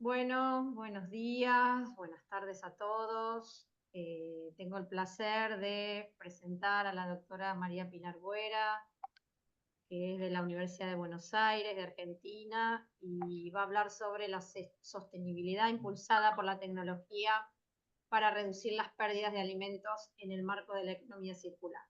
Bueno, buenos días, buenas tardes a todos. Tengo el placer de presentar a la doctora María Pilar Buera, que es de la Universidad de Buenos Aires, de Argentina, y va a hablar sobre la sostenibilidad impulsada por la tecnología para reducir las pérdidas de alimentos en el marco de la economía circular.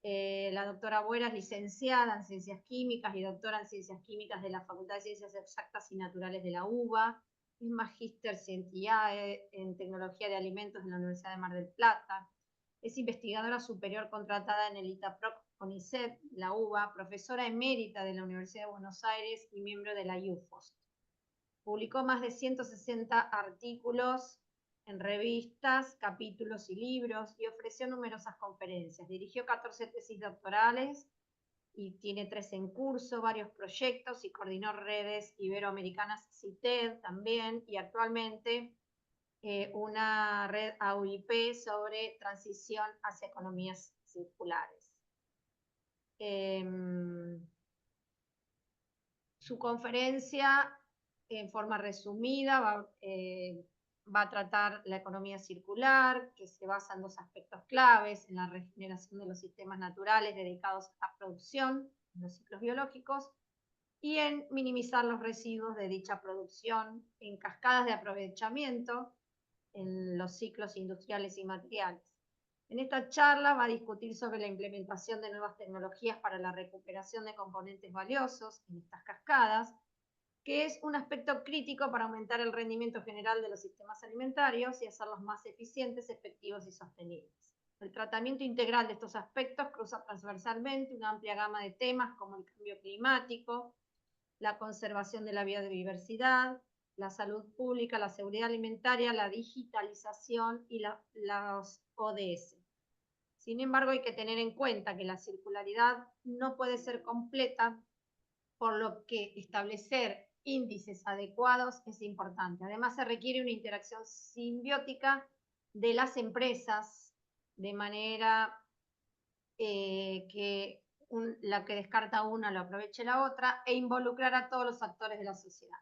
La doctora Buera es licenciada en Ciencias Químicas y doctora en Ciencias Químicas de la Facultad de Ciencias Exactas y Naturales de la UBA. Es magíster Scientiae en Tecnología de Alimentos de la Universidad de Mar del Plata. Es investigadora superior contratada en el ITAPROC CONICET, la UBA, profesora emérita de la Universidad de Buenos Aires y miembro de la UFOST. Publicó más de 160 artículos en revistas, capítulos y libros, y ofreció numerosas conferencias. Dirigió 14 tesis doctorales y tiene 3 en curso, varios proyectos, y coordinó redes iberoamericanas CITED también, y actualmente una red AUIP sobre transición hacia economías circulares. Su conferencia, en forma resumida, va a tratar la economía circular, que se basa en 2 aspectos claves: en la regeneración de los sistemas naturales dedicados a producción, en los ciclos biológicos, y en minimizar los residuos de dicha producción en cascadas de aprovechamiento en los ciclos industriales y materiales. En esta charla va a discutir sobre la implementación de nuevas tecnologías para la recuperación de componentes valiosos en estas cascadas, que es un aspecto crítico para aumentar el rendimiento general de los sistemas alimentarios y hacerlos más eficientes, efectivos y sostenibles. El tratamiento integral de estos aspectos cruza transversalmente una amplia gama de temas como el cambio climático, la conservación de la biodiversidad, la salud pública, la seguridad alimentaria, la digitalización y los ODS. Sin embargo, hay que tener en cuenta que la circularidad no puede ser completa, por lo que establecer índices adecuados es importante. Además, se requiere una interacción simbiótica de las empresas, de manera que la que descarta una lo aproveche la otra, e involucrar a todos los actores de la sociedad.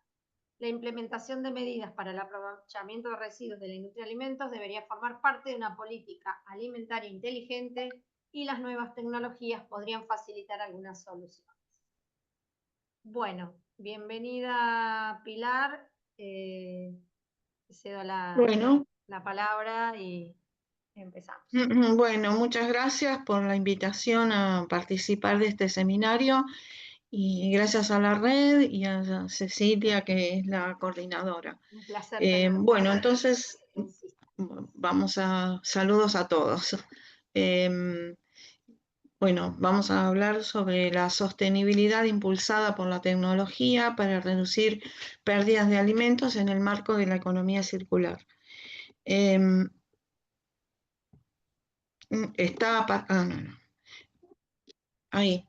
La implementación de medidas para el aprovechamiento de residuos de la industria de alimentos debería formar parte de una política alimentaria inteligente, y las nuevas tecnologías podrían facilitar algunas soluciones. Bueno, bienvenida Pilar. Cedo Bueno, la palabra y empezamos. bueno, muchas gracias por la invitación a participar de este seminario y gracias a la red y a Cecilia, que es la coordinadora. Un placer tenerte Bueno, acá. entonces Insisto. saludos a todos. Em, bueno, vamos a hablar sobre la sostenibilidad impulsada por la tecnología para reducir pérdidas de alimentos en el marco de la economía circular. Em, no. Ahí.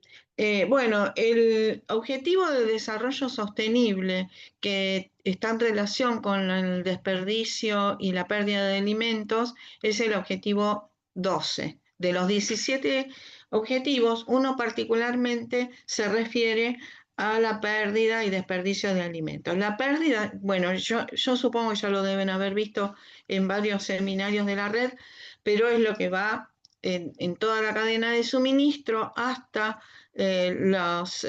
Bueno, el objetivo de desarrollo sostenible, que está en relación con el desperdicio y la pérdida de alimentos, es el objetivo 12. De los 17 objetivos, uno particularmente se refiere a la pérdida y desperdicio de alimentos. La pérdida, bueno, yo supongo que ya lo deben haber visto en varios seminarios de la red, pero es lo que va en toda la cadena de suministro hasta los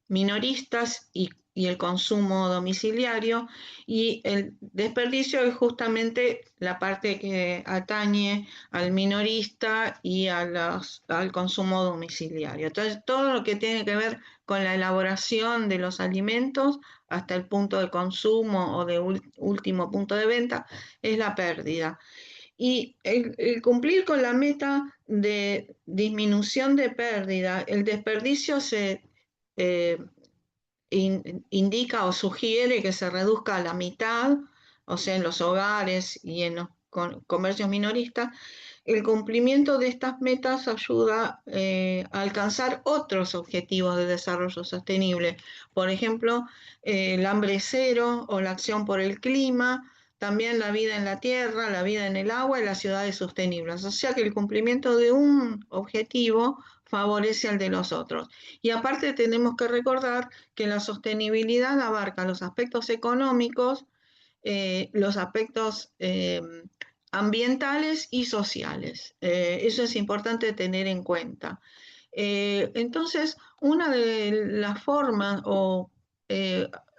minoristas y el consumo domiciliario, y el desperdicio es justamente la parte que atañe al minorista y al consumo domiciliario. Entonces, todo lo que tiene que ver con la elaboración de los alimentos hasta el punto de consumo o de último punto de venta es la pérdida. Y el cumplir con la meta de disminución de pérdida, el desperdicio se eh, indica o sugiere que se reduzca a la mitad, o sea, en los hogares y en los comercios minoristas. El cumplimiento de estas metas ayuda a alcanzar otros objetivos de desarrollo sostenible, por ejemplo, el hambre cero o la acción por el clima, también la vida en la tierra, la vida en el agua y las ciudades sostenibles. O sea que el cumplimiento de un objetivo favorece al de los otros. Y aparte tenemos que recordar que la sostenibilidad abarca los aspectos económicos, los aspectos ambientales y sociales. Eso es importante tener en cuenta. Entonces, una de las formas o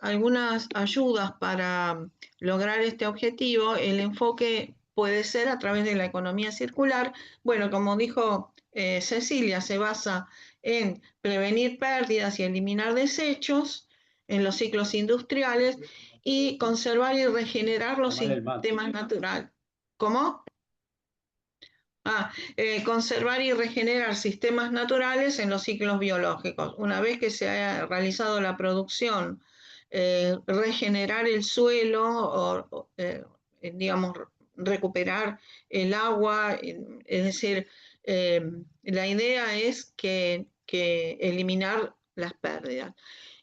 algunas ayudas para lograr este objetivo, el enfoque puede ser a través de la economía circular. Bueno, como dijo Cecilia, se basa en prevenir pérdidas y eliminar desechos en los ciclos industriales y conservar y regenerar los sistemas naturales. ¿Cómo? Conservar y regenerar sistemas naturales en los ciclos biológicos. Una vez que se haya realizado la producción, regenerar el suelo digamos, recuperar el agua, es decir, la idea es que eliminar las pérdidas.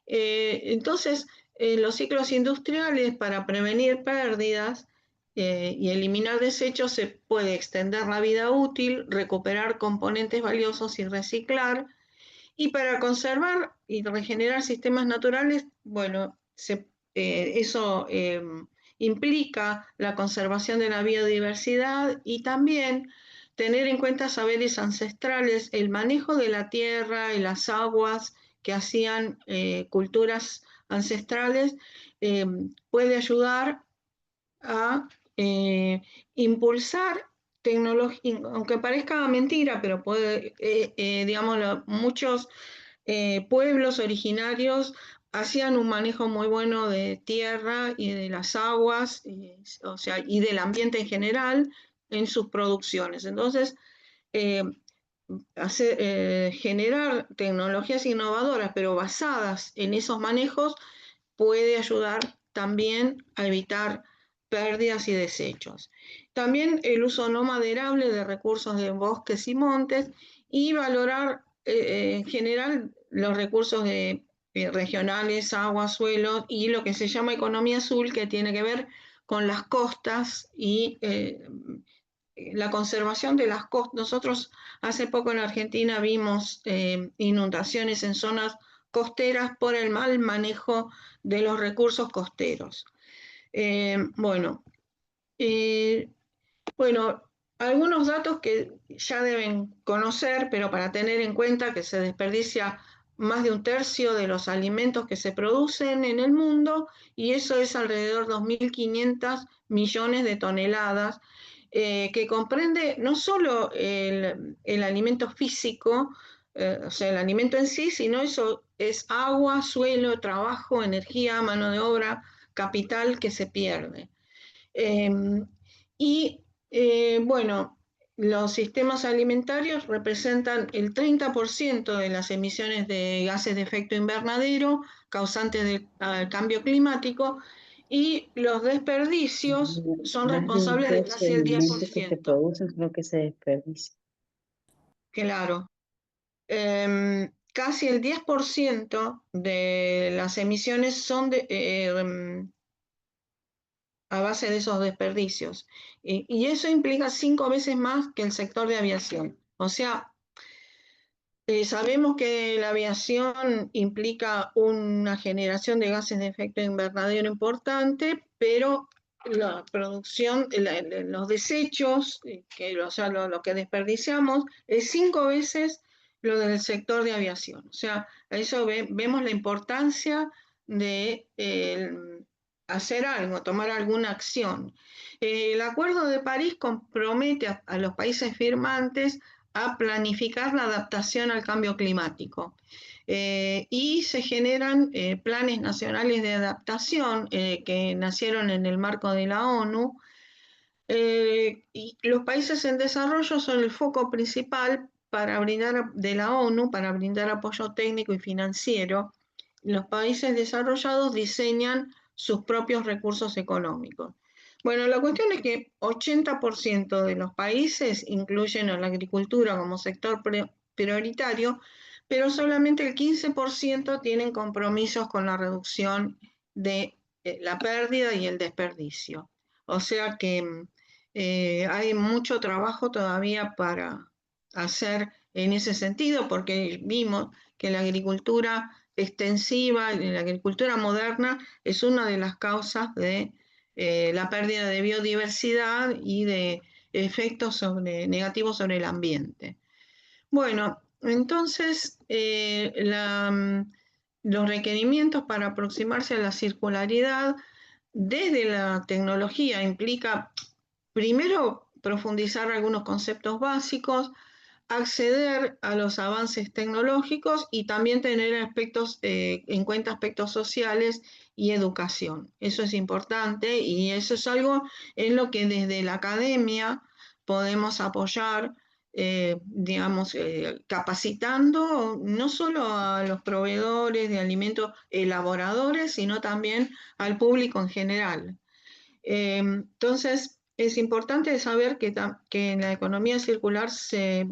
Entonces, los ciclos industriales para prevenir pérdidas y eliminar desechos se puede extender la vida útil, recuperar componentes valiosos y reciclar. Y para conservar y regenerar sistemas naturales, bueno, eso implica la conservación de la biodiversidad y también tener en cuenta saberes ancestrales, el manejo de la tierra y las aguas que hacían culturas ancestrales, puede ayudar a impulsar tecnología, aunque parezca mentira, pero puede, digamos, muchos pueblos originarios hacían un manejo muy bueno de tierra y de las aguas, o sea, y del ambiente en general en sus producciones. Entonces, eh, generar tecnologías innovadoras, pero basadas en esos manejos, puede ayudar también a evitar pérdidas y desechos. También el uso no maderable de recursos de bosques y montes y valorar en general los recursos regionales, agua, suelo y lo que se llama economía azul, que tiene que ver con las costas y la conservación de las costas. Nosotros hace poco en Argentina vimos inundaciones en zonas costeras por el mal manejo de los recursos costeros. Bueno, bueno, algunos datos que ya deben conocer, pero para tener en cuenta que se desperdicia más de un tercio de los alimentos que se producen en el mundo, y eso es alrededor de 2.500 millones de toneladas, que comprende no solo el alimento físico, o sea, el alimento en sí, sino eso es agua, suelo, trabajo, energía, mano de obra, capital que se pierde. Y bueno, los sistemas alimentarios representan el 30% de las emisiones de gases de efecto invernadero causantes del cambio climático, y los desperdicios son Más de un responsables de tercio casi del el alimento que se 10%. produce es lo que se desperdicia. Claro. Casi el 10% de las emisiones son a base de esos desperdicios. Y eso implica 5 veces más que el sector de aviación. O sea, sabemos que la aviación implica una generación de gases de efecto invernadero importante, pero la producción, los desechos, o sea, lo que desperdiciamos, es 5 veces lo del sector de aviación. O sea, a eso vemos la importancia de hacer algo, tomar alguna acción. El Acuerdo de París compromete a los países firmantes a planificar la adaptación al cambio climático. Y se generan planes nacionales de adaptación que nacieron en el marco de la ONU, y los países en desarrollo son el foco principal de la ONU para brindar apoyo técnico y financiero. Los países desarrollados diseñan sus propios recursos económicos. Bueno, la cuestión es que 80% de los países incluyen a la agricultura como sector prioritario, pero solamente el 15% tienen compromisos con la reducción de la pérdida y el desperdicio. O sea que hay mucho trabajo todavía para hacer en ese sentido, porque vimos que la agricultura extensiva, la agricultura moderna, es una de las causas de la pérdida de biodiversidad y de efectos negativos sobre el ambiente. Bueno, entonces los requerimientos para aproximarse a la circularidad desde la tecnología implica, primero, profundizar algunos conceptos básicos, acceder a los avances tecnológicos y también tener en cuenta aspectos sociales y educación. Eso es importante y eso es algo en lo que desde la academia podemos apoyar, digamos, capacitando no solo a los proveedores de alimentos, elaboradores, sino también al público en general. Entonces, es importante saber que en la economía circular se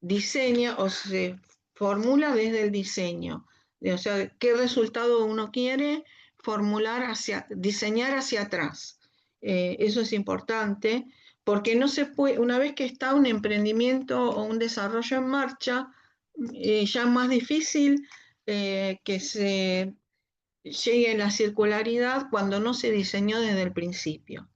diseña o se formula desde el diseño. O sea, qué resultado uno quiere diseñar hacia atrás. Eso es importante porque no se puede, una vez que está un emprendimiento o un desarrollo en marcha, ya es más difícil que se llegue a la circularidad cuando no se diseñó desde el principio.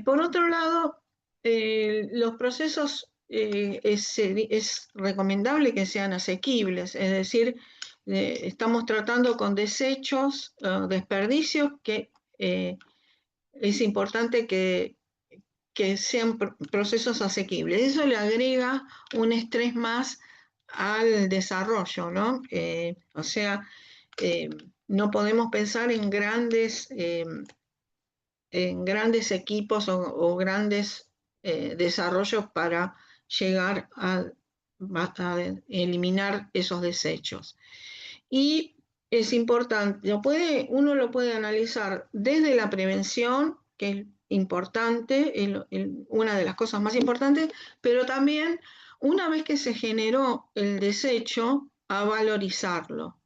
Por otro lado, los procesos es recomendable que sean asequibles, es decir, estamos tratando con desechos, desperdicios, que es importante que sean procesos asequibles. Eso le agrega un estrés más al desarrollo, ¿no? O sea, no podemos pensar en grandes equipos o grandes desarrollos para llegar a eliminar esos desechos. Y es importante, uno lo puede analizar desde la prevención, que es importante, una de las cosas más importantes, pero también una vez que se generó el desecho, a valorizarlo.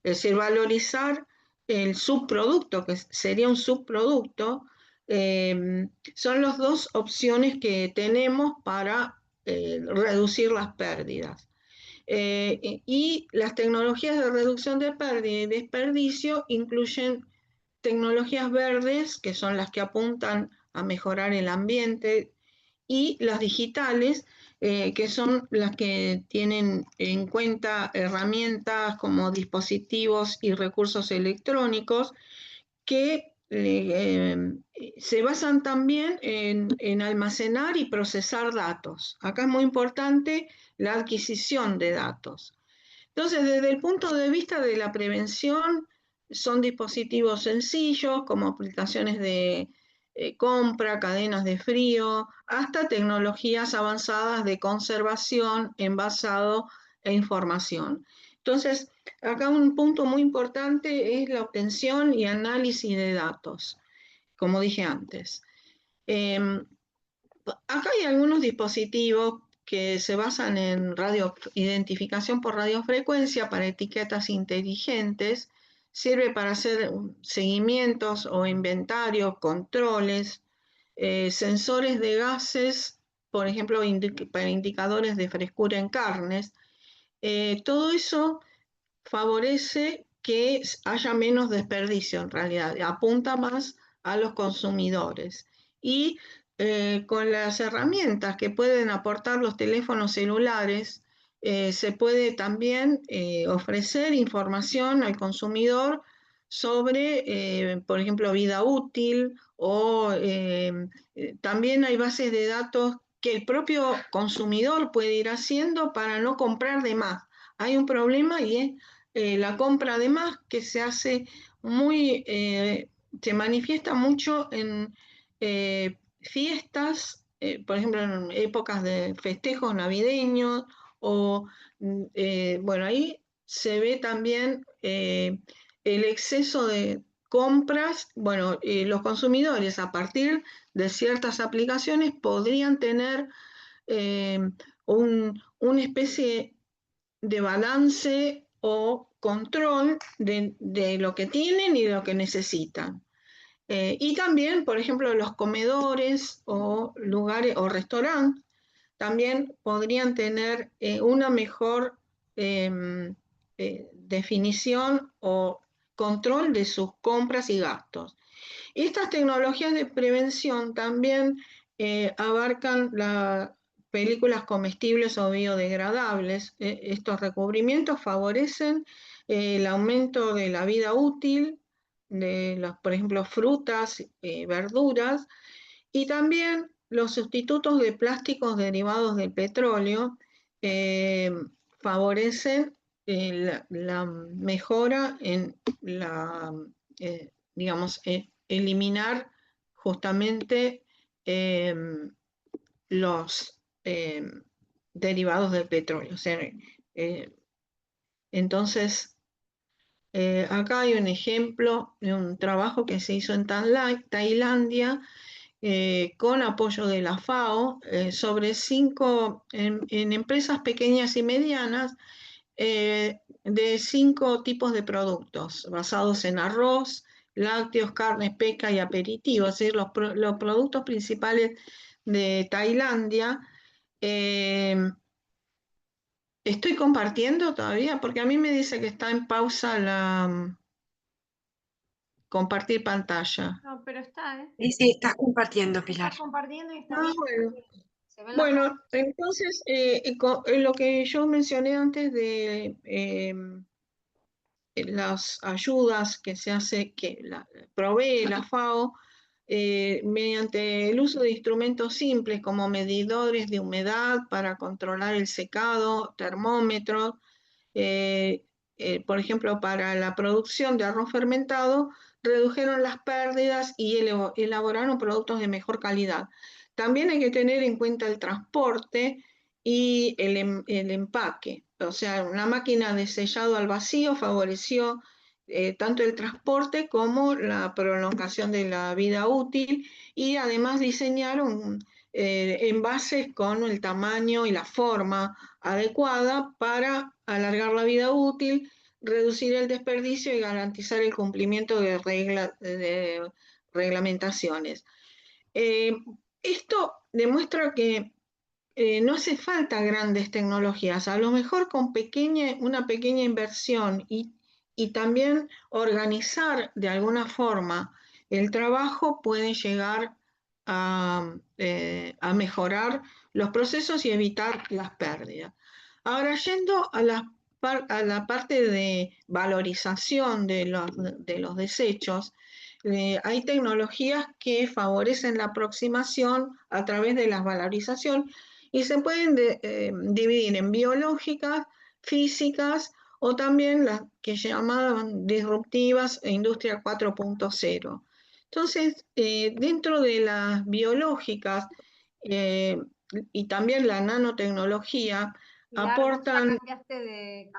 Es decir, valorizar el subproducto, que sería un subproducto, son las dos opciones que tenemos para reducir las pérdidas. Y las tecnologías de reducción de pérdida y desperdicio incluyen tecnologías verdes, que son las que apuntan a mejorar el ambiente, y las digitales, que son las que tienen en cuenta herramientas como dispositivos y recursos electrónicos que se basan también en almacenar y procesar datos. Acá es muy importante la adquisición de datos. Entonces, desde el punto de vista de la prevención, son dispositivos sencillos como aplicaciones de compra, cadenas de frío, hasta tecnologías avanzadas de conservación, envasado e información. Entonces, acá un punto muy importante es la obtención y análisis de datos, como dije antes. Acá hay algunos dispositivos que se basan en identificación por radiofrecuencia para etiquetas inteligentes. Sirve para hacer seguimientos o inventarios, controles, sensores de gases, por ejemplo, para indicadores de frescura en carnes. Todo eso favorece que haya menos desperdicio en realidad, apunta más a los consumidores. Y con las herramientas que pueden aportar los teléfonos celulares, se puede también ofrecer información al consumidor sobre, por ejemplo, vida útil o también hay bases de datos que el propio consumidor puede ir haciendo para no comprar de más. Hay un problema y es la compra de más que se hace se manifiesta mucho en fiestas, por ejemplo, en épocas de festejos navideños, o bueno, ahí se ve también el exceso de compras. Bueno, los consumidores a partir de ciertas aplicaciones podrían tener una especie de balance o control de lo que tienen y de lo que necesitan. Y también, por ejemplo, los comedores o lugares o restaurantes también podrían tener una mejor definición o control de sus compras y gastos. Estas tecnologías de prevención también abarcan las películas comestibles o biodegradables. Estos recubrimientos favorecen el aumento de la vida útil de los, por ejemplo, frutas, verduras, y también los sustitutos de plásticos derivados del petróleo favorecen la mejora en la, digamos, eliminar justamente los derivados del petróleo. O sea, entonces, acá hay un ejemplo de un trabajo que se hizo en Tailandia con apoyo de la FAO sobre en empresas pequeñas y medianas, de 5 tipos de productos basados en arroz, lácteos, carne, pesca y aperitivos, es decir, los productos principales de Tailandia. Estoy compartiendo todavía porque a mí me dice que está en pausa la compartir pantalla. No, pero está, ¿eh? Sí, sí, estás compartiendo, Pilar. Estás compartiendo y está Ah, bien. bueno. Se ven las Bueno, entonces, lo que yo mencioné antes de las ayudas que se hace, que provee la FAO, mediante el uso de instrumentos simples como medidores de humedad para controlar el secado, termómetros, por ejemplo, para la producción de arroz fermentado, redujeron las pérdidas y elaboraron productos de mejor calidad. También hay que tener en cuenta el transporte y el empaque. O sea, una máquina de sellado al vacío favoreció tanto el transporte como la prolongación de la vida útil, y además diseñaron envases con el tamaño y la forma adecuada para alargar la vida útil, reducir el desperdicio y garantizar el cumplimiento de reglamentaciones. Esto demuestra que no hace falta grandes tecnologías, a lo mejor con una pequeña inversión y también organizar de alguna forma el trabajo puede llegar a mejorar los procesos y evitar las pérdidas. Ahora, yendo a la parte de valorización de los desechos, hay tecnologías que favorecen la aproximación a través de la valorización y se pueden dividir en biológicas, físicas o también las que llamaban disruptivas e industria 4.0. Entonces, dentro de las biológicas y también la nanotecnología, Pilar, aportan... cambiaste de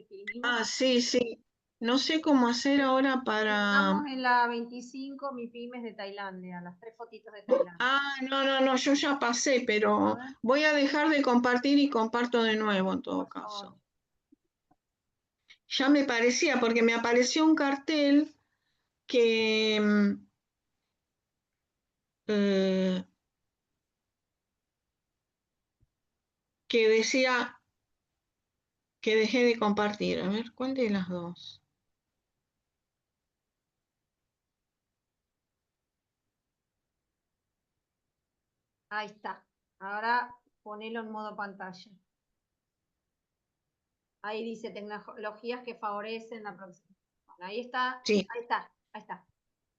film. Ah, sí, sí. No sé cómo hacer ahora para... Estamos en la 25, mi pymes de Tailandia, las 3 fotitos de Tailandia. Ah, no, yo ya pasé, pero voy a dejar de compartir y comparto de nuevo en todo caso. Ya me parecía, porque me apareció un cartel que que decía que dejé de compartir. A ver, ¿cuál de las dos? Ahí está. Ahora ponelo en modo pantalla. Ahí dice tecnologías que favorecen la producción. Bueno, ahí está. Sí. Ahí está.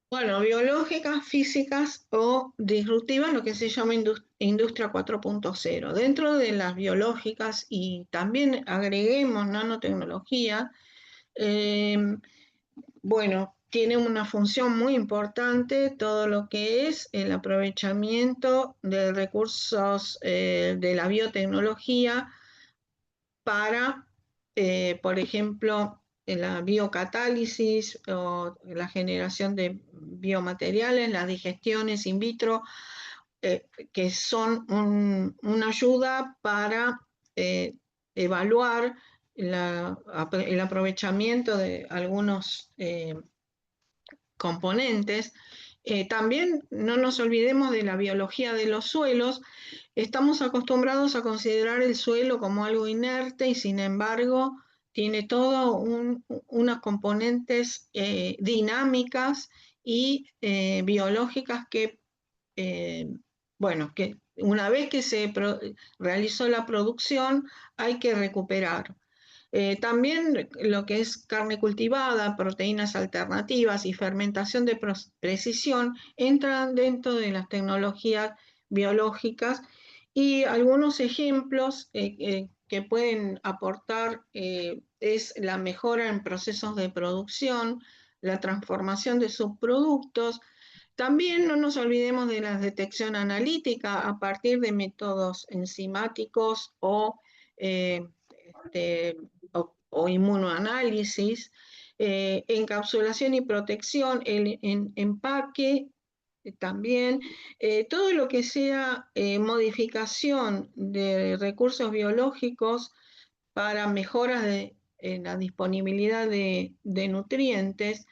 Bueno, biológicas, físicas o disruptivas, lo que se llama industria 4.0. Dentro de las biológicas, y también agreguemos nanotecnología, bueno, tiene una función muy importante todo lo que es el aprovechamiento de recursos de la biotecnología para, por ejemplo, la biocatálisis o la generación de biomateriales, las digestiones in vitro, que son una ayuda para evaluar el aprovechamiento de algunos componentes. También no nos olvidemos de la biología de los suelos, estamos acostumbrados a considerar el suelo como algo inerte y sin embargo tiene todo unas componentes dinámicas y biológicas que, bueno, que una vez que se realizó la producción hay que recuperar. También lo que es carne cultivada, proteínas alternativas y fermentación de precisión entran dentro de las tecnologías biológicas y algunos ejemplos que pueden aportar es la mejora en procesos de producción, la transformación de subproductos. También no nos olvidemos de la detección analítica a partir de métodos enzimáticos o o inmunoanálisis, encapsulación y protección, el empaque también, todo lo que sea modificación de recursos biológicos para mejoras en la disponibilidad de nutrientes,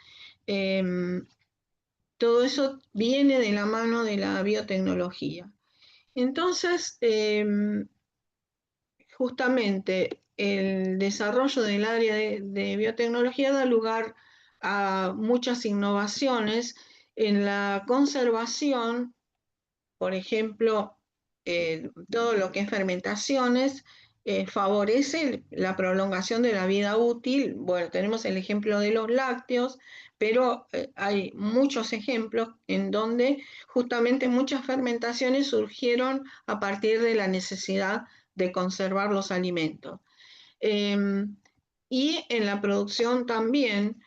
todo eso viene de la mano de la biotecnología. Entonces, justamente el desarrollo del área de biotecnología da lugar a muchas innovaciones en la conservación, por ejemplo, todo lo que es fermentaciones, favorece la prolongación de la vida útil. Bueno, tenemos el ejemplo de los lácteos, pero hay muchos ejemplos en donde justamente muchas fermentaciones surgieron a partir de la necesidad de conservar los alimentos. Y en la producción también,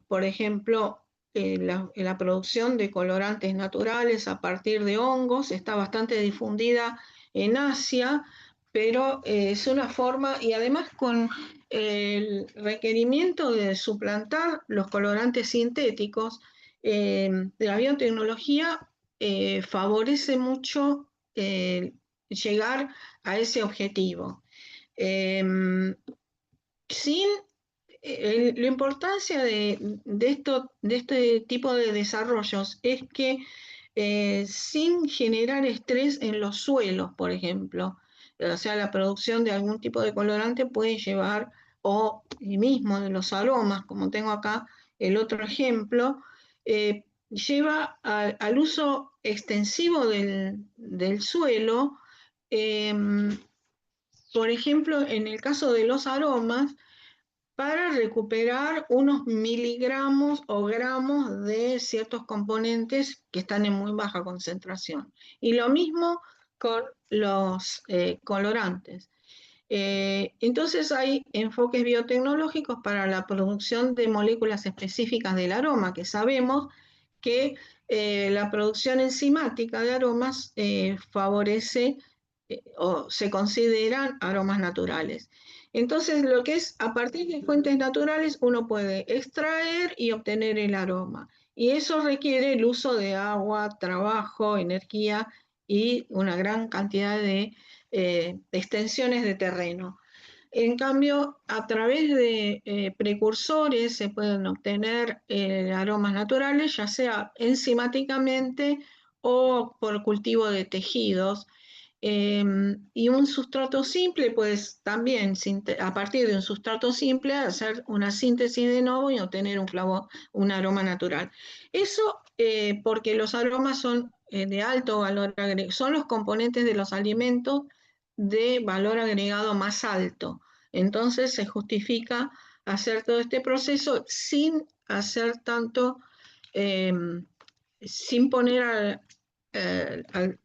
por ejemplo, la producción de colorantes naturales a partir de hongos está bastante difundida en Asia, pero es una forma, y además con el requerimiento de suplantar los colorantes sintéticos, la biotecnología favorece mucho llegar a ese objetivo. Sin la importancia de este tipo de desarrollos es que sin generar estrés en los suelos, por ejemplo, o sea, la producción de algún tipo de colorante puede llevar, o mismo de los aromas, como tengo acá el otro ejemplo, lleva al uso extensivo del suelo. Por ejemplo, en el caso de los aromas, para recuperar unos miligramos o gramos de ciertos componentes que están en muy baja concentración. Y lo mismo con los colorantes. Entonces hay enfoques biotecnológicos para la producción de moléculas específicas del aroma, que sabemos que la producción enzimática de aromas favorece o se consideran aromas naturales. Entonces, lo que es a partir de fuentes naturales, uno puede extraer y obtener el aroma. Y eso requiere el uso de agua, trabajo, energía y una gran cantidad de extensiones de terreno. En cambio, a través de precursores se pueden obtener aromas naturales, ya sea enzimáticamente o por cultivo de tejidos. Y un sustrato simple, pues también a partir de un sustrato simple hacer una síntesis de nuevo y obtener un aroma natural. Eso porque los aromas son de alto valor agregado, son los componentes de los alimentos de valor agregado más alto. Entonces se justifica hacer todo este proceso sin hacer tanto, sin poner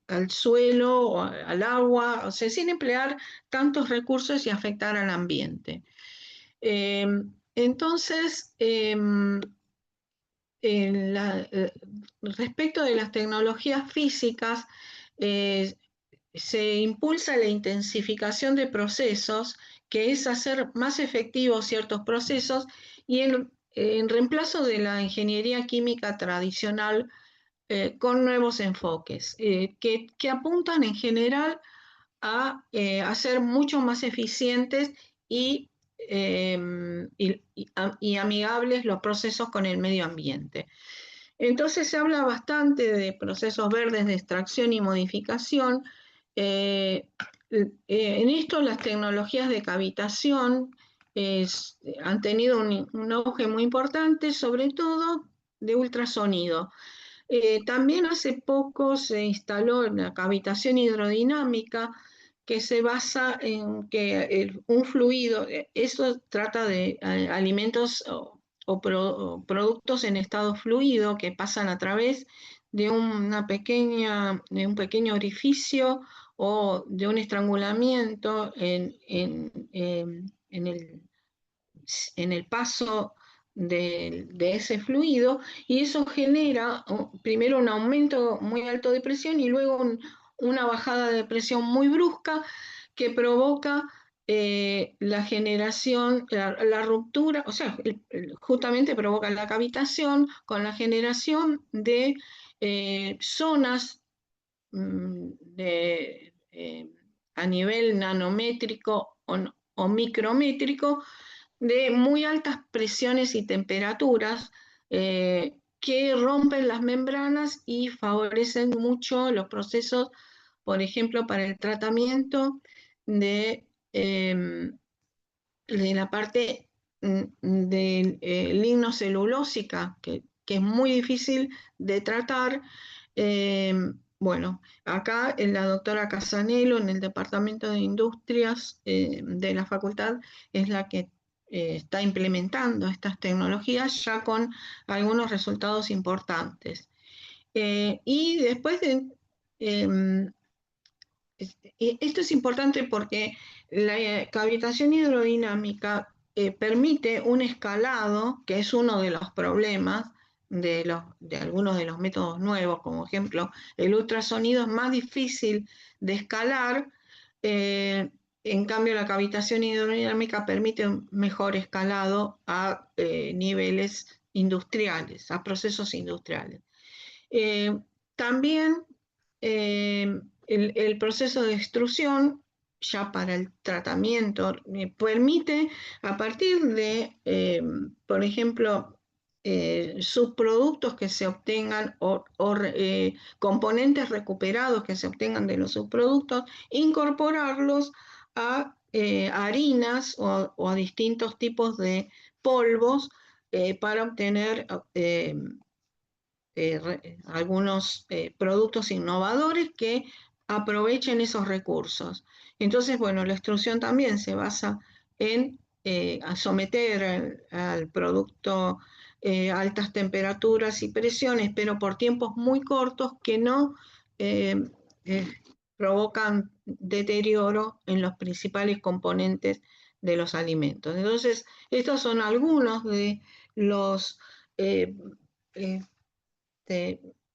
al suelo o al agua, o sea, sin emplear tantos recursos y afectar al ambiente. Entonces, respecto de las tecnologías físicas, se impulsa la intensificación de procesos, que es hacer más efectivos ciertos procesos, y en reemplazo de la ingeniería química tradicional con nuevos enfoques, que apuntan en general a hacer mucho más eficientes y amigables los procesos con el medio ambiente. Entonces se habla bastante de procesos verdes de extracción y modificación, En esto las tecnologías de cavitación han tenido un auge muy importante, sobre todo de ultrasonido. También hace poco se instaló la cavitación hidrodinámica, que se basa en que un fluido, eso trata de alimentos o productos en estado fluido que pasan a través de de un pequeño orificio o de un estrangulamiento en el paso de ese fluido, y eso genera primero un aumento muy alto de presión y luego una bajada de presión muy brusca que provoca la generación, la ruptura, o sea, justamente provoca la cavitación con la generación de zonas a nivel nanométrico o micrométrico de muy altas presiones y temperaturas que rompen las membranas y favorecen mucho los procesos, por ejemplo, para el tratamiento de la parte de lignocelulósica, que es muy difícil de tratar. Bueno, acá la doctora Casanello en el Departamento de Industrias de la facultad es la que está implementando estas tecnologías ya con algunos resultados importantes. Y después esto es importante porque la cavitación hidrodinámica permite un escalado, que es uno de los problemas de algunos de los métodos nuevos, como ejemplo el ultrasonido es más difícil de escalar, en cambio la cavitación hidrodinámica permite un mejor escalado a niveles industriales, a procesos industriales. También el proceso de extrusión, ya para el tratamiento, permite a partir de, por ejemplo, subproductos que se obtengan o componentes recuperados que se obtengan de los subproductos, incorporarlos a harinas o a distintos tipos de polvos para obtener algunos productos innovadores que aprovechen esos recursos. Entonces, bueno, la extrusión también se basa en someter al producto altas temperaturas y presiones, pero por tiempos muy cortos que no provocan deterioro en los principales componentes de los alimentos. Entonces, estos son algunos de los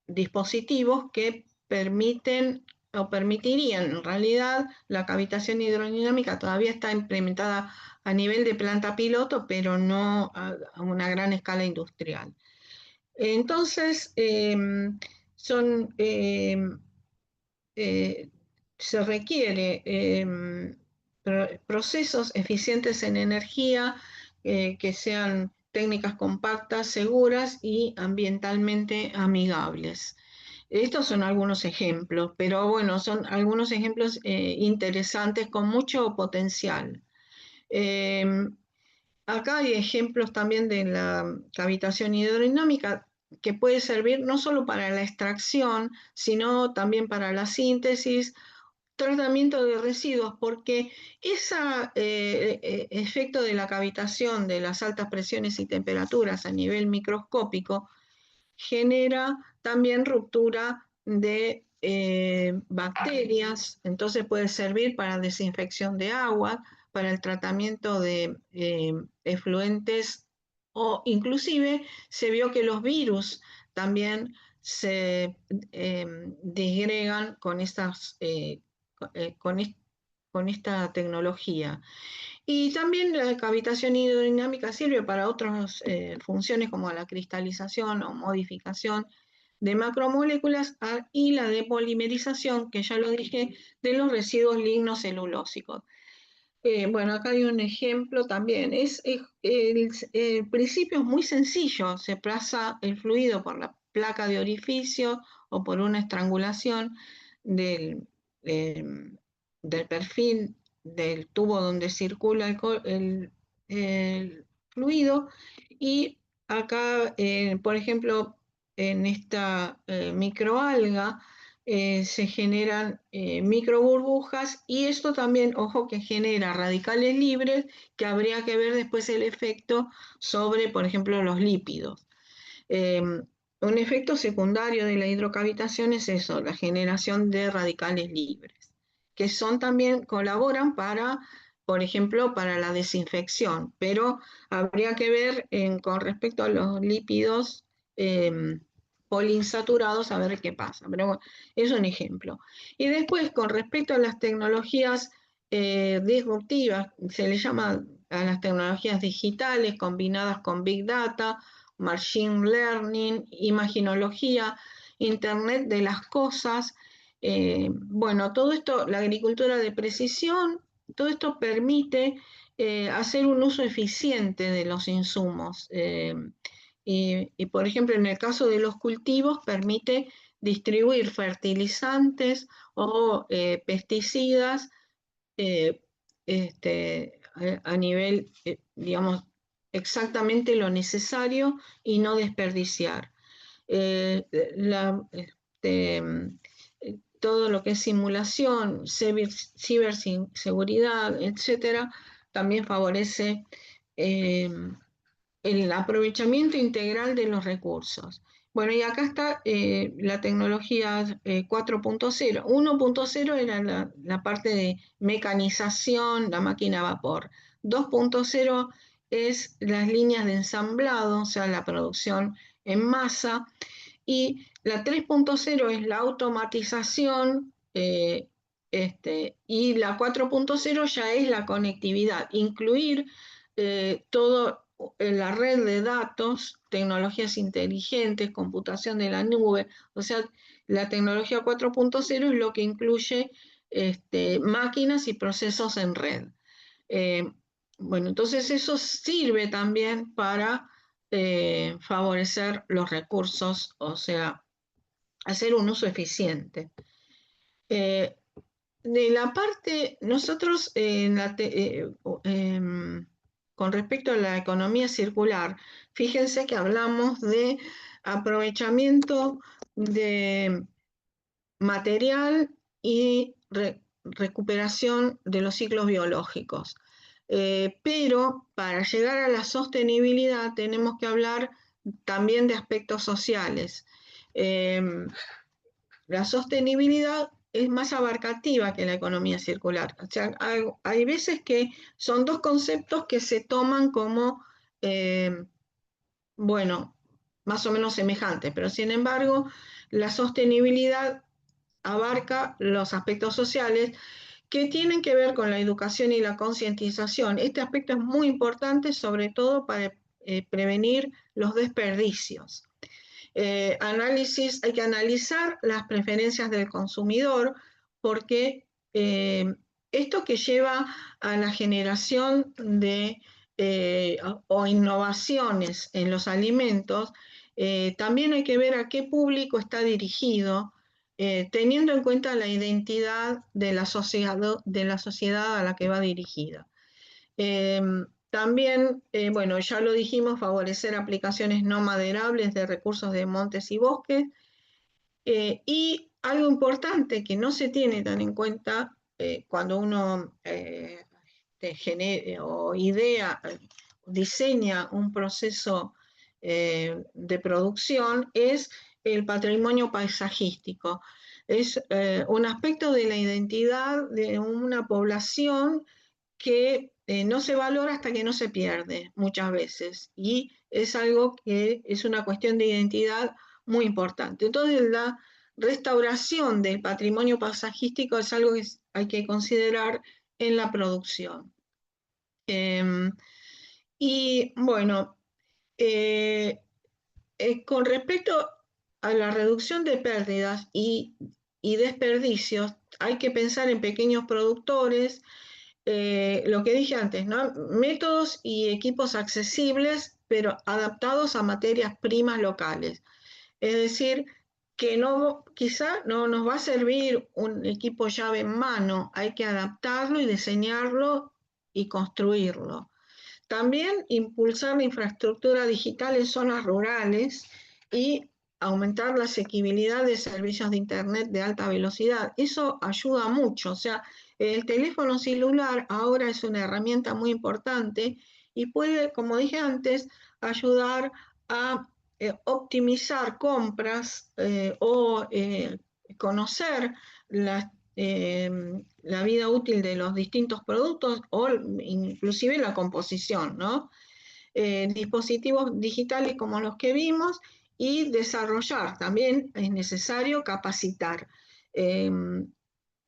dispositivos que permiten o permitirían, en realidad la cavitación hidrodinámica todavía está implementada a nivel de planta piloto, pero no a una gran escala industrial. Entonces, se requiere procesos eficientes en energía, que sean técnicas compactas, seguras y ambientalmente amigables. Estos son algunos ejemplos, pero bueno, son algunos ejemplos interesantes con mucho potencial. Acá hay ejemplos también de la cavitación hidrodinámica que puede servir no solo para la extracción, sino también para la síntesis, tratamiento de residuos, porque ese efecto de la cavitación de las altas presiones y temperaturas a nivel microscópico genera también ruptura de bacterias, entonces puede servir para desinfección de agua, para el tratamiento de efluentes, o inclusive se vio que los virus también se disgregan con con esta tecnología. Y también la cavitación hidrodinámica sirve para otras funciones como la cristalización o modificación de macromoléculas y la depolimerización, que ya lo dije, de los residuos lignocelulósicos. Bueno, acá hay un ejemplo también. El principio es muy sencillo, se pasa el fluido por la placa de orificio o por una estrangulación del del perfil del tubo donde circula el fluido, y acá, por ejemplo, en esta microalga se generan microburbujas, y esto también, ojo, que genera radicales libres, que habría que ver después el efecto sobre, por ejemplo, los lípidos. Un efecto secundario de la hidrocavitación es eso, la generación de radicales libres, que también colaboran para, por ejemplo, para la desinfección, pero habría que ver con respecto a los lípidos poliinsaturados, a ver qué pasa. Pero bueno, es un ejemplo. Y después, con respecto a las tecnologías disruptivas, se le llama a las tecnologías digitales combinadas con Big Data, Machine Learning, imaginología, Internet de las cosas. Bueno, todo esto, la agricultura de precisión, todo esto permite hacer un uso eficiente de los insumos. Y, por ejemplo, en el caso de los cultivos, permite distribuir fertilizantes o pesticidas a nivel, digamos, exactamente lo necesario y no desperdiciar. Todo lo que es simulación, ciberseguridad, etcétera, también favorece el aprovechamiento integral de los recursos. Bueno, y acá está la tecnología 4.0. 1.0 era la parte de mecanización, la máquina a vapor. 2.0 es las líneas de ensamblado, o sea, la producción en masa. Y la 3.0 es la automatización, y la 4.0 ya es la conectividad, incluir todo en la red de datos, tecnologías inteligentes, computación de la nube. O sea, la tecnología 4.0 es lo que incluye máquinas y procesos en red. Bueno, entonces eso sirve también para favorecer los recursos, o sea, hacer un uso eficiente. De la parte, nosotros con respecto a la economía circular, fíjense que hablamos de aprovechamiento de material y recuperación de los ciclos biológicos. Pero para llegar a la sostenibilidad tenemos que hablar también de aspectos sociales. La sostenibilidad es más abarcativa que la economía circular. O sea, hay veces que son dos conceptos que se toman como, bueno, más o menos semejantes, pero sin embargo, la sostenibilidad abarca los aspectos sociales que tienen que ver con la educación y la concientización. Este aspecto es muy importante, sobre todo para prevenir los desperdicios. Hay que analizar las preferencias del consumidor, porque esto que lleva a la generación de o innovaciones en los alimentos, también hay que ver a qué público está dirigido, teniendo en cuenta la identidad de la sociedad a la que va dirigida. También, bueno, ya lo dijimos, favorecer aplicaciones no maderables de recursos de montes y bosques. Y algo importante que no se tiene tan en cuenta cuando uno diseña un proceso de producción, es el patrimonio paisajístico. Es un aspecto de la identidad de una población que no se valora hasta que no se pierde muchas veces, y es algo que es una cuestión de identidad muy importante. Entonces, la restauración del patrimonio paisajístico es algo que hay que considerar en la producción. Y bueno, con respecto a la reducción de pérdidas y desperdicios, hay que pensar en pequeños productores, lo que dije antes, ¿no? Métodos y equipos accesibles, pero adaptados a materias primas locales. Es decir, que quizá no nos va a servir un equipo llave en mano, hay que adaptarlo y diseñarlo y construirlo. También impulsar la infraestructura digital en zonas rurales y aumentar la asequibilidad de servicios de Internet de alta velocidad. Eso ayuda mucho, o sea, el teléfono celular ahora es una herramienta muy importante y puede, como dije antes, ayudar a optimizar compras o conocer la vida útil de los distintos productos o inclusive la composición, ¿no? Dispositivos digitales como los que vimos y desarrollar, también es necesario capacitar.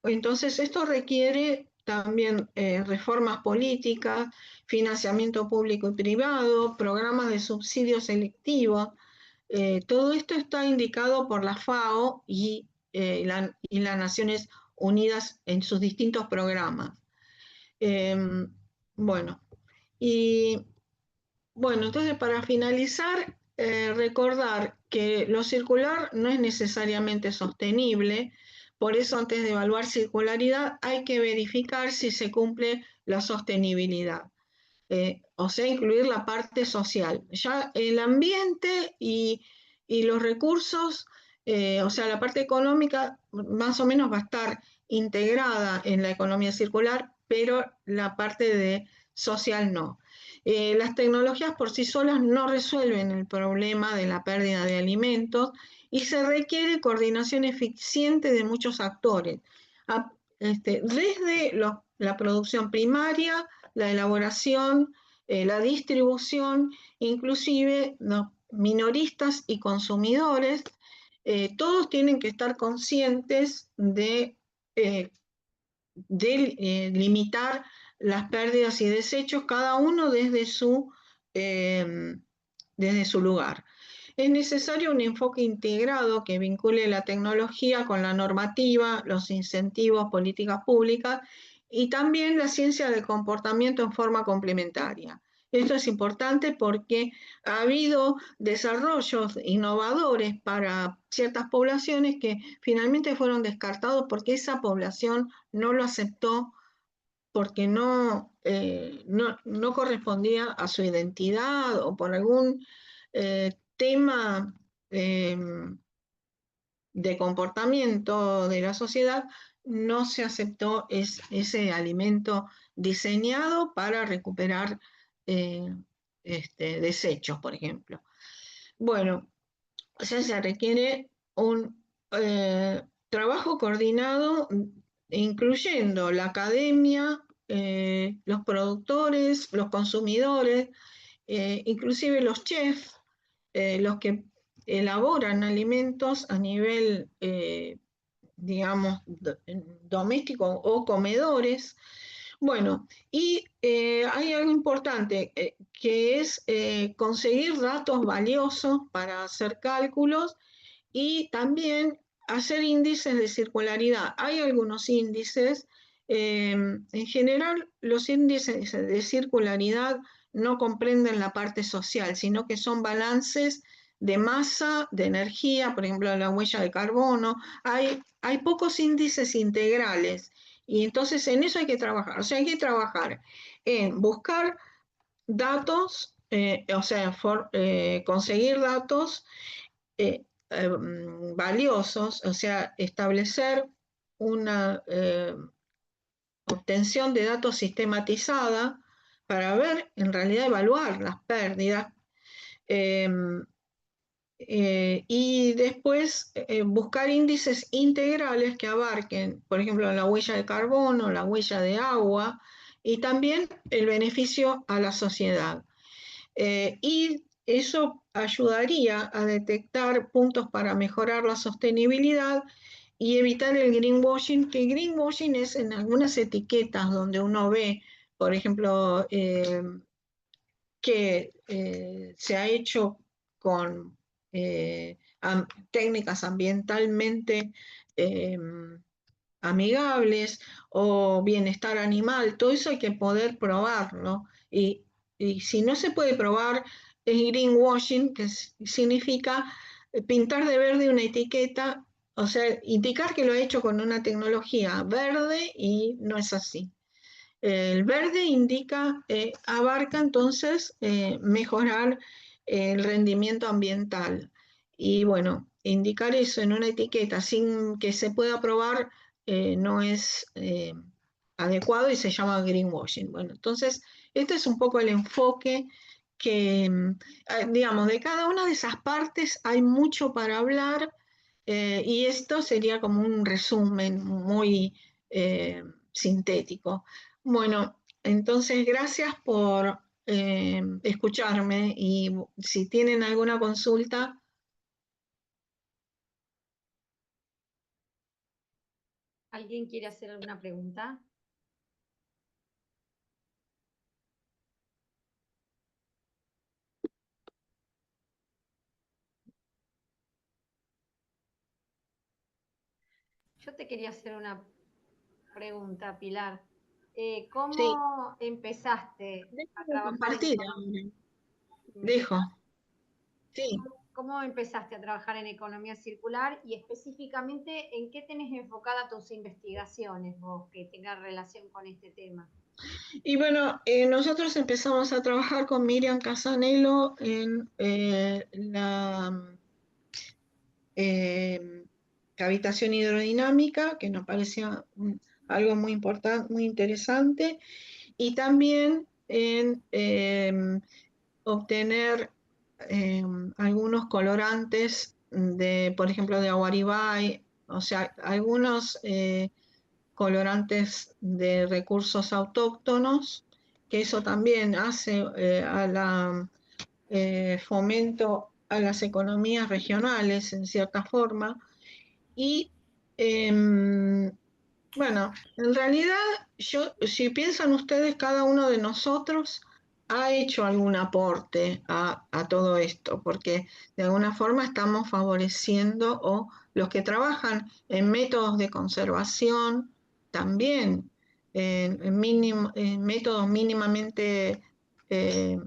Entonces esto requiere también reformas políticas, financiamiento público y privado, programas de subsidio selectivo. Todo esto está indicado por la FAO y las Naciones Unidas en sus distintos programas. Bueno, y bueno, entonces para finalizar, recordar que lo circular no es necesariamente sostenible, por eso antes de evaluar circularidad hay que verificar si se cumple la sostenibilidad. O sea, incluir la parte social. Ya el ambiente y los recursos, o sea, la parte económica más o menos va a estar integrada en la economía circular, pero la parte de social no. Las tecnologías por sí solas no resuelven el problema de la pérdida de alimentos y se requiere coordinación eficiente de muchos actores, desde la producción primaria, la elaboración, la distribución, inclusive ¿no? minoristas y consumidores, todos tienen que estar conscientes de limitar las pérdidas y desechos, cada uno desde su lugar. Es necesario un enfoque integrado que vincule la tecnología con la normativa, los incentivos, políticas públicas y también la ciencia del comportamiento en forma complementaria. Esto es importante porque ha habido desarrollos innovadores para ciertas poblaciones que finalmente fueron descartados porque esa población no lo aceptó porque no correspondía a su identidad o por algún tema de comportamiento de la sociedad, no se aceptó ese alimento diseñado para recuperar desechos, por ejemplo. Bueno, o sea, se requiere un trabajo coordinado incluyendo la academia, los productores, los consumidores, inclusive los chefs, los que elaboran alimentos a nivel, digamos, doméstico o comedores. Bueno, y hay algo importante, que es conseguir datos valiosos para hacer cálculos y también hacer índices de circularidad. Hay algunos índices, en general los índices de circularidad no comprenden la parte social, sino que son balances de masa, de energía, por ejemplo, la huella de carbono. Hay pocos índices integrales y entonces en eso hay que trabajar. O sea, hay que trabajar en buscar datos, o sea, conseguir datos valiosos, o sea, establecer una obtención de datos sistematizada para ver, en realidad, evaluar las pérdidas y después buscar índices integrales que abarquen, por ejemplo, la huella de carbono, la huella de agua y también el beneficio a la sociedad. Y eso ayudaría a detectar puntos para mejorar la sostenibilidad y evitar el greenwashing, que el greenwashing es en algunas etiquetas donde uno ve, por ejemplo, que se ha hecho con técnicas ambientalmente amigables o bienestar animal, todo eso hay que poder probarlo. Y si no se puede probar, es greenwashing, que significa pintar de verde una etiqueta, o sea, indicar que lo ha hecho con una tecnología verde y no es así. El verde indica, abarca entonces mejorar el rendimiento ambiental. Y bueno, indicar eso en una etiqueta sin que se pueda probar no es adecuado y se llama greenwashing. Bueno, entonces este es un poco el enfoque que, digamos, de cada una de esas partes hay mucho para hablar y esto sería como un resumen muy sintético. Bueno, entonces gracias por escucharme y si tienen alguna consulta. ¿Alguien quiere hacer alguna pregunta? Yo te quería hacer una pregunta, Pilar. Sí, ¿Cómo empezaste a déjame trabajar en compartir economía? ahora. ¿Me Dejo, escuchás? sí. ¿Cómo empezaste a trabajar en economía circular y específicamente en qué tenés enfocada tus investigaciones vos que tengan relación con este tema? Y bueno, nosotros empezamos a trabajar con Miriam Casanello en la cavitación hidrodinámica, que nos parecía algo muy importante, muy interesante, y también en obtener algunos colorantes de, por ejemplo, de Aguaribay, o sea, algunos colorantes de recursos autóctonos, que eso también hace a la fomento a las economías regionales en cierta forma. Y bueno, en realidad, si piensan ustedes, cada uno de nosotros ha hecho algún aporte a todo esto, porque de alguna forma estamos favoreciendo, o los que trabajan en métodos de conservación también, en métodos mínimamente, eh,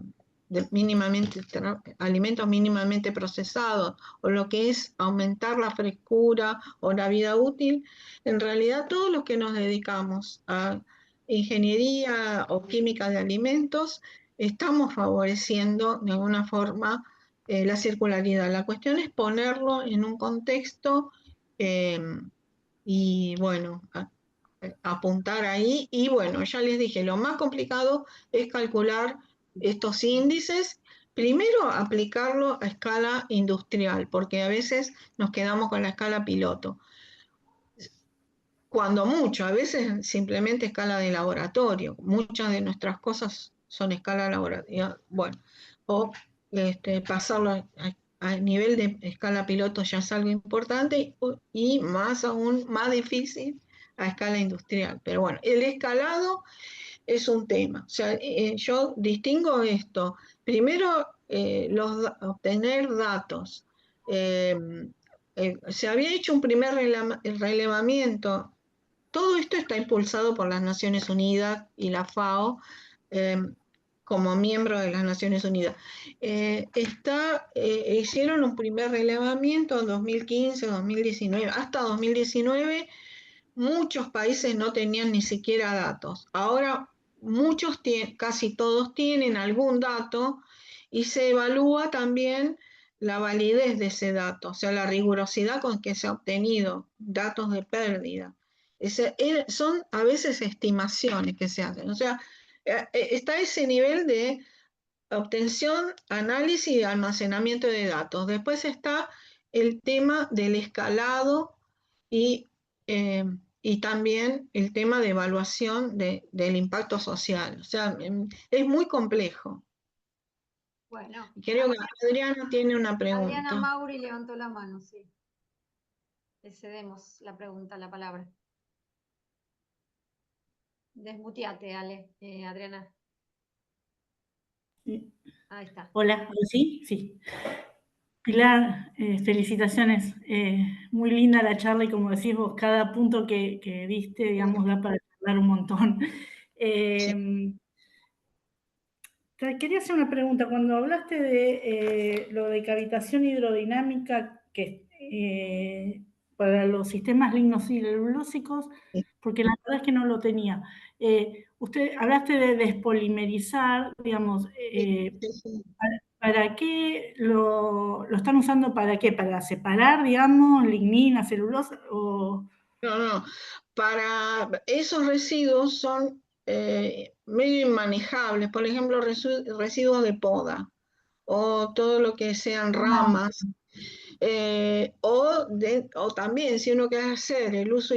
alimentos mínimamente procesados, o lo que es aumentar la frescura o la vida útil. En realidad, todos los que nos dedicamos a ingeniería o química de alimentos, estamos favoreciendo de alguna forma la circularidad. La cuestión es ponerlo en un contexto eh, y bueno, apuntar ahí. Y bueno, ya les dije, lo más complicado es calcular estos índices. Primero, aplicarlo a escala industrial, porque a veces nos quedamos con la escala piloto. Cuando mucho, a veces simplemente escala de laboratorio. Muchas de nuestras cosas son escala laboratorio. Bueno, o pasarlo a nivel de escala piloto ya es algo importante y más aún, más difícil a escala industrial. Pero bueno, el escalado es un tema. O sea, yo distingo esto. Primero, obtener datos. Se había hecho un primer relevamiento. Todo esto está impulsado por las Naciones Unidas y la FAO como miembro de las Naciones Unidas. Hicieron un primer relevamiento en 2015, 2019. Hasta 2019 muchos países no tenían ni siquiera datos. Ahora muchos, casi todos tienen algún dato y se evalúa también la validez de ese dato, o sea, la rigurosidad con que se ha obtenido datos de pérdida. Son a veces estimaciones que se hacen, o sea, está ese nivel de obtención, análisis y almacenamiento de datos. Después está el tema del escalado y, eh, y también el tema de evaluación del impacto social. O sea, es muy complejo. Bueno, Creo que Adriana tiene una Adriana pregunta. Mauri levantó la mano, sí. Le cedemos la pregunta, la palabra. Desmuteate, Ale, Adriana. Ahí está. Hola, ¿sí? Sí. Pilar, felicitaciones. Muy linda la charla y como decís vos, cada punto que diste, digamos, da para charlar un montón. Sí. Quería hacer una pregunta. Cuando hablaste de lo de cavitación hidrodinámica para los sistemas lignocelulósicos, Sí. porque la verdad es que no lo tenía. Usted hablaste de despolimerizar, digamos, Sí, sí. ¿para qué lo están usando? ¿Para qué? ¿Para separar, digamos, lignina, celulosa? O... No, para esos residuos son medio inmanejables, por ejemplo, residuos de poda o todo lo que sean ramas, o también si uno quiere hacer el uso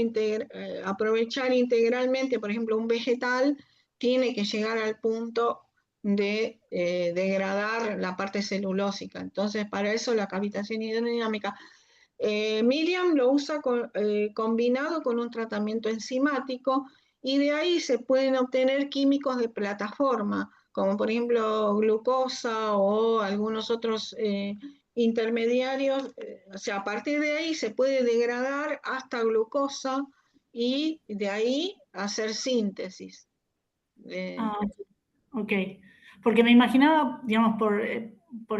aprovechar integralmente, por ejemplo, un vegetal, tiene que llegar al punto de degradar la parte celulósica. Entonces, para eso la cavitación hidrodinámica. Miriam lo usa combinado con un tratamiento enzimático y de ahí se pueden obtener químicos de plataforma, como por ejemplo glucosa o algunos otros intermediarios. O sea, a partir de ahí se puede degradar hasta glucosa y de ahí hacer síntesis. Ah, ok. Porque me imaginaba, digamos, por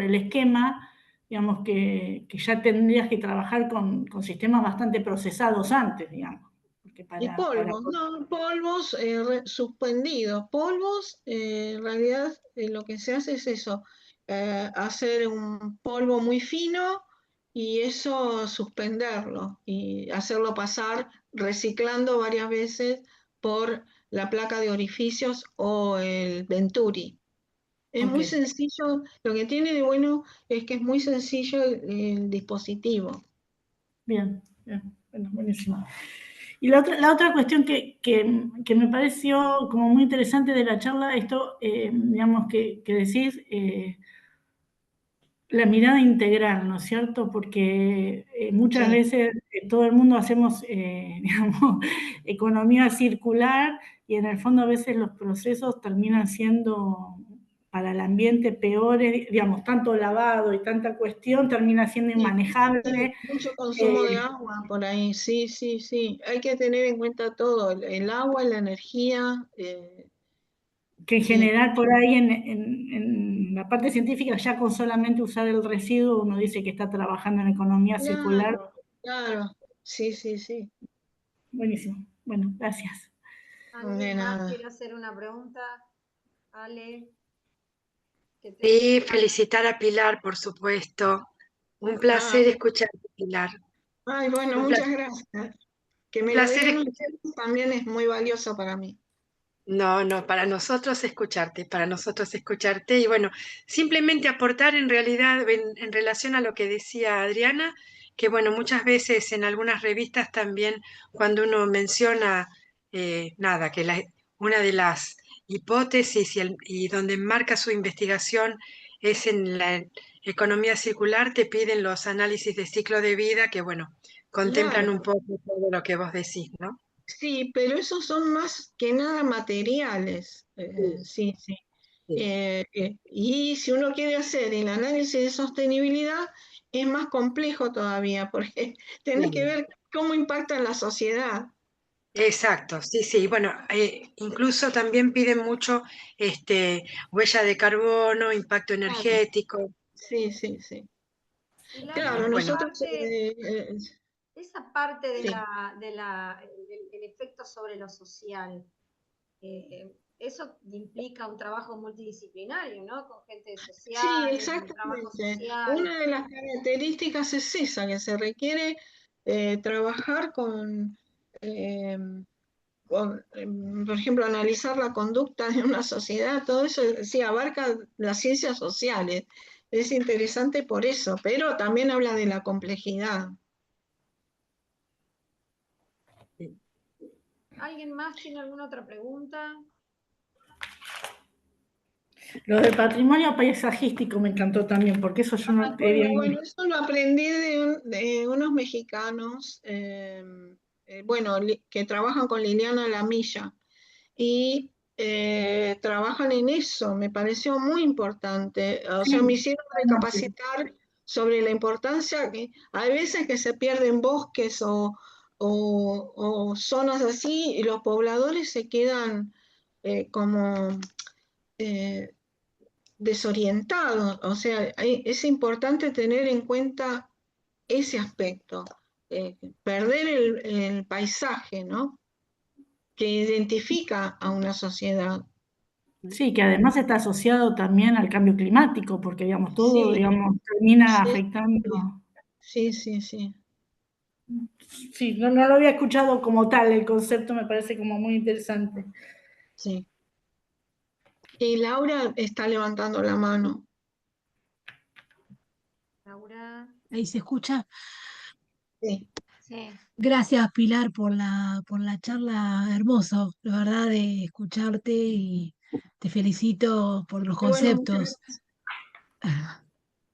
el esquema, digamos, que ya tendrías que trabajar con sistemas bastante procesados antes, digamos. Porque Y polvos, no, polvos suspendidos. Polvos, en realidad lo que se hace es eso, hacer un polvo muy fino y eso suspenderlo y hacerlo pasar reciclando varias veces por la placa de orificios o el Venturi. Es muy Ok, sencillo, lo que tiene de bueno es que es muy sencillo el dispositivo. bien, bien, bueno, buenísimo. Y la otra cuestión que me pareció como muy interesante de la charla, esto, digamos, que decís, la mirada integral, ¿no es cierto? Porque muchas Sí. veces todo el mundo hacemos, digamos, economía circular y en el fondo a veces los procesos terminan siendo para el ambiente peores, digamos, tanto lavado y tanta cuestión termina siendo Sí, inmanejable. mucho consumo de agua por ahí, sí, sí, sí. Hay que tener en cuenta todo, el agua, la energía. Que en Sí, general por ahí en la parte científica ya con solamente usar el residuo uno dice que está trabajando en economía circular. claro, claro, sí, sí, sí. Buenísimo. Bueno, gracias. De ¿Alguien más nada. quiere hacer una pregunta? Ale, que te... Sí, felicitar a Pilar, por supuesto. Un Ah, placer escucharte, Pilar. ay, bueno, Un muchas placer, gracias. Que un me lo placer digan escuchar. ustedes también es muy valioso para mí. No, no, para nosotros escucharte y bueno, simplemente aportar en realidad en relación a lo que decía Adriana, que bueno, muchas veces en algunas revistas también cuando uno menciona, nada, que una de las hipótesis y donde marca su investigación es en la economía circular, te piden los análisis de ciclo de vida que bueno, contemplan un Claro, poco todo lo que vos decís, ¿no? sí, pero esos son más que nada materiales. Sí, Sí, sí. sí, Y si uno quiere hacer el análisis de sostenibilidad, es más complejo todavía, porque tenés que sí. ver cómo impacta en la sociedad. Exacto, sí, sí. Bueno, incluso también piden mucho huella de carbono, impacto Claro, energético. sí, sí, sí. Pilar, y Claro, Bueno, nosotros, esa parte de sí, del efecto sobre lo social, eso implica un trabajo multidisciplinario, ¿no? Con gente de sí, sociales, de trabajo exactamente. social. Una de las características es esa, que se requiere trabajar eh, por ejemplo, analizar la conducta de una sociedad, todo eso sí abarca las ciencias sociales. Es interesante por eso, pero también habla de la complejidad. sí. ¿Alguien más tiene alguna otra pregunta? Lo del patrimonio paisajístico me encantó también, porque eso yo no Bueno, eso lo aprendí de unos mexicanos, bueno, que trabajan con Liliana Lamilla y trabajan en eso. Me pareció muy importante. O sea, me sí, hicieron recapacitar sobre la importancia que hay veces que se pierden bosques o zonas así y los pobladores se quedan como eh, desorientados. O sea, es importante tener en cuenta ese aspecto, perder el paisaje, ¿no? Que identifica a una sociedad. Sí, que además está asociado también al cambio climático, porque digamos, todo, Sí, digamos, termina sí, afectando. sí, sí, sí. Sí, no lo había escuchado como tal, el concepto me parece como muy interesante. Sí. Y Laura está levantando la mano. Laura, Ahí se escucha. Sí. sí. Gracias, Pilar, por la charla hermosa, la verdad, de escucharte y te felicito por los Y bueno, muchas conceptos.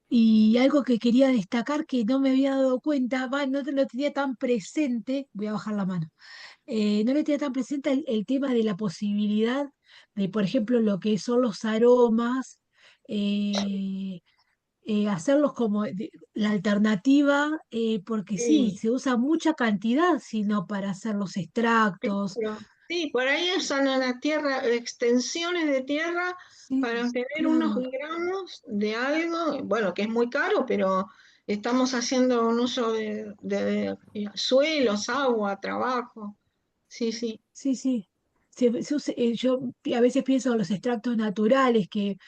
Y algo que quería destacar que no me había dado cuenta, no te lo tenía tan presente, voy a bajar la mano, no le tenía tan presente el tema de la posibilidad de, por ejemplo, lo que son los aromas, eh, hacerlos como la alternativa, porque sí, sí. se usa mucha cantidad, sino para hacer los extractos. Claro. Sí, por ahí usan en la tierra extensiones de tierra Sí, para obtener unos claro. gramos de algo, bueno, que es muy caro, pero estamos haciendo un uso de suelos, agua, trabajo. Sí, sí, Sí, sí. Yo a veces pienso en los extractos naturales, que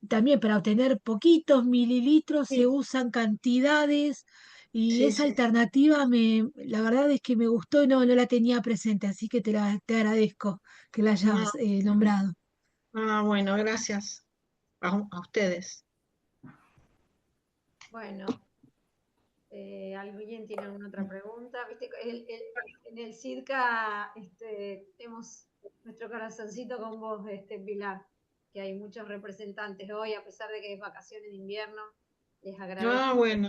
también para obtener poquitos mililitros se sí, usan cantidades y sí, esa sí. alternativa la verdad es que me gustó y no la tenía presente, así que te agradezco que la Ah, hayas nombrado. bueno, gracias a ustedes. Bueno, ¿alguien tiene alguna otra pregunta? Viste, en el CIRCA tenemos nuestro corazoncito con vos, Pilar, que hay muchos representantes hoy, a pesar de que es vacaciones de invierno. Les Ah, agradezco, bueno,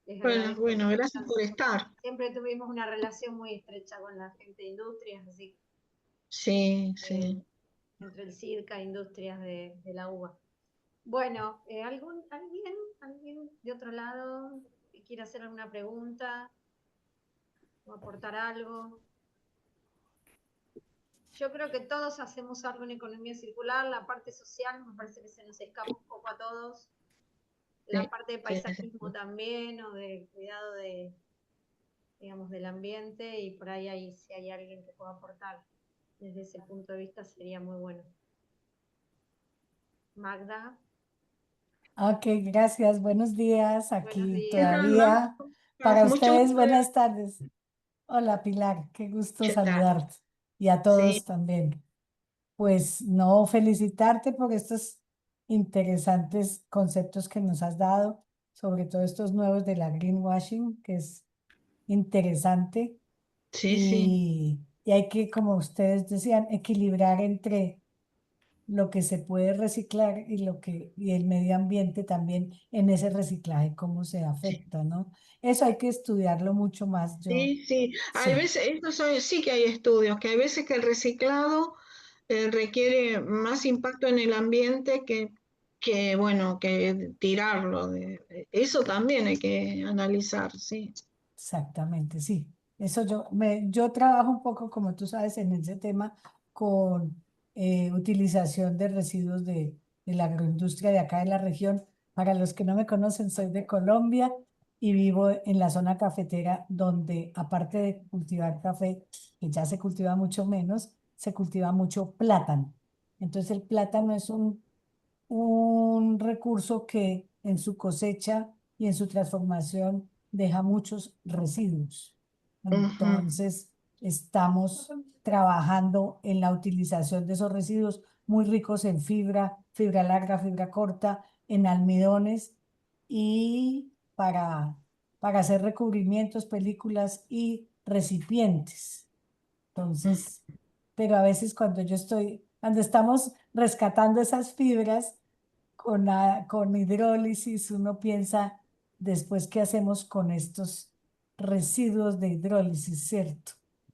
les bueno, agradezco bueno, que gracias están. por estar. Siempre tuvimos una relación muy estrecha con la gente de industrias, así Sí, que sí. entre el CIRCA e industrias de la UBA. Bueno, ¿alguien de otro lado que quiera hacer alguna pregunta o aportar algo? Yo creo que todos hacemos algo en economía circular, la parte social me parece que se nos escapa un poco a todos, la Sí, parte de sí, paisajismo también, o de cuidado de, digamos, del ambiente, y por ahí si hay alguien que pueda aportar desde ese punto de vista sería muy bueno. Magda, Ok, gracias. Buenos días. buenos Aquí ¿qué días. tal, Mar? todavía para Mucho ustedes, gusto de buenas tardes. Hola Pilar, qué gusto escuchar. saludarte y a Sí, todos también. Pues no, felicitarte por estos interesantes conceptos que nos has dado, sobre todo estos nuevos de la greenwashing, que es interesante sí, sí. y hay que, como ustedes decían, equilibrar entre lo que se puede reciclar y y el medio ambiente también en ese reciclaje, cómo se Sí, afecta, ¿no? Eso hay que estudiarlo mucho más, yo, sí, sí. Hay sí, veces, sí que hay estudios, que hay veces que el reciclado requiere más impacto en el ambiente bueno, que tirarlo. Eso también hay que analizar, sí. exactamente, sí. Eso yo trabajo un poco, como tú sabes, en ese tema con utilización de residuos de la agroindustria de acá de la región. Para los que no me conocen, soy de Colombia y vivo en la zona cafetera donde, aparte de cultivar café, que ya se cultiva mucho menos, se cultiva mucho plátano. Entonces el plátano es un recurso que en su cosecha y en su transformación deja muchos residuos. Ujú. Entonces, estamos trabajando en la utilización de esos residuos muy ricos en fibra, fibra larga, fibra corta, en almidones y para hacer recubrimientos, películas y recipientes. Entonces, pero a veces cuando estamos rescatando esas fibras con hidrólisis, uno piensa después qué hacemos con estos residuos de hidrólisis, ¿cierto?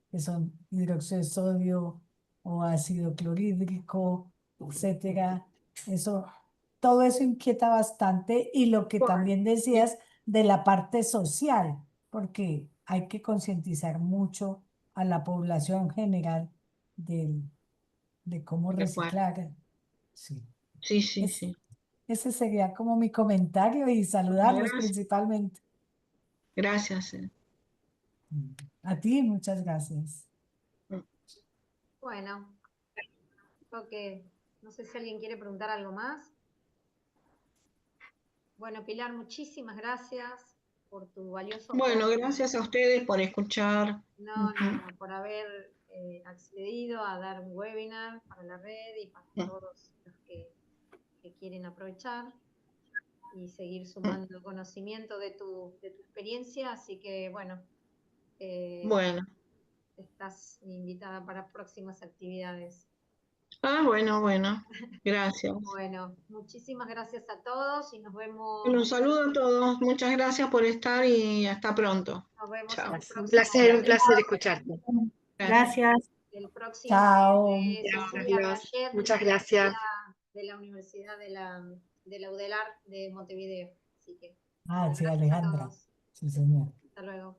Que son hidróxido de sodio o ácido clorhídrico, etcétera. Eso, todo eso inquieta bastante y lo que Bueno, también sí, decías de la parte social, porque hay que concientizar mucho a la población general del- de cómo tal cual. reciclar. Sí. Sí, sí, Es, sí. Ese sería como mi comentario y saludarlos Gracias. principalmente. Gracias. A ti, muchas gracias. Bueno, creo que no sé si alguien quiere preguntar algo más. Bueno, Pilar, muchísimas gracias por tu valioso Bueno, aporte. gracias a ustedes por escuchar. No, Ujú. por haber accedido a dar un webinar para la red y para todos los que quieren aprovechar y seguir sumando conocimiento de tu experiencia. Así que, bueno, Bueno. estás invitada para próximas actividades. Bueno. Gracias. Bueno, muchísimas gracias a todos y nos vemos. Los saludo a todos. Muchas gracias por estar y hasta pronto. Nos vemos Chao. en el Un próximo placer escucharte. Gracias. el próximo Chao. de Cecilia Adiós. Gallet, Muchas gracias. de la Universidad de la UDELAR de Montevideo. Así que Ah, sí, gracias a Alejandra. todos. Sí, señor. Hasta luego.